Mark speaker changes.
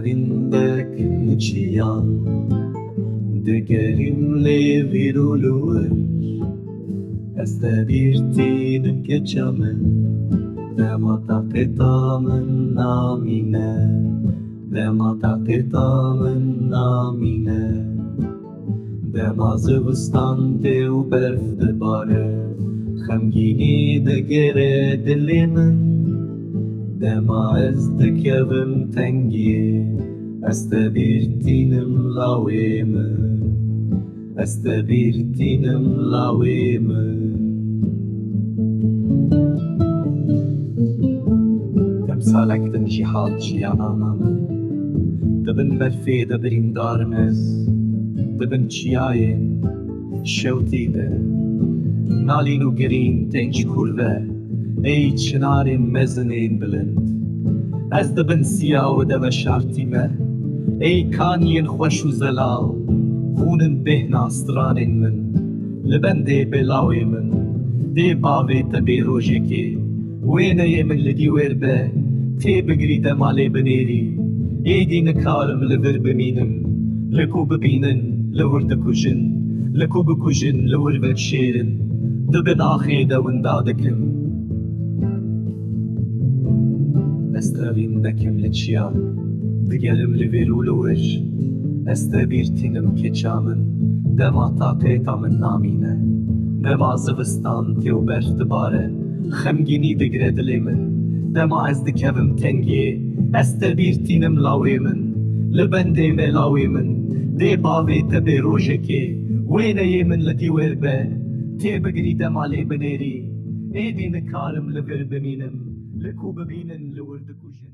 Speaker 1: Estevindek uçiyan Digerimle virulur Estevirtidip geçamın Demata petamın namine Demata petamın namine Dema zivistan dev berf dibare Xemgînî digere dilê min Dema ez dikevim tengiyê Ez te bîrtînim lawê min Ez te bîrtînim lawê min Temsalek din jîhan çiyana min Dibin berfê de birîndar ez Dibin çiyayên şewtî de Nalîn û girîn tên ji kurve Ey çinarên mezinên bilind Ez dibin siya û de veşartî me Ey kaniyên xweş û zelal Hûnin bêhna stranên min Li bendê bêlawê min Dê bavê te bê rojekê Wêneyê min li dîwêr be Tê bigirî demalê binêrî Êdî nikarim li vir bimînim Li ku bibînin li wir dikujin Li ku bikujin li wir veşêrin Dibin axê de winda dikim Ez tevîndekim li çiyan Digerim li vêr û li wir Ez te bîrtînim keça min Dema taqêta min namîne Dema zivistan têw berf dibare Xemgînî digire dilê min Dema ez dikevim tengiyê Ez te bîrtînim lawê min Li bendê mêlawê min Dê bavê te bê rojekê Wêneyê min li dîwêr be Tê bigirî demalê binêrî Êdî nikarim li vir bimînim Li ku bibînin li wir dikujin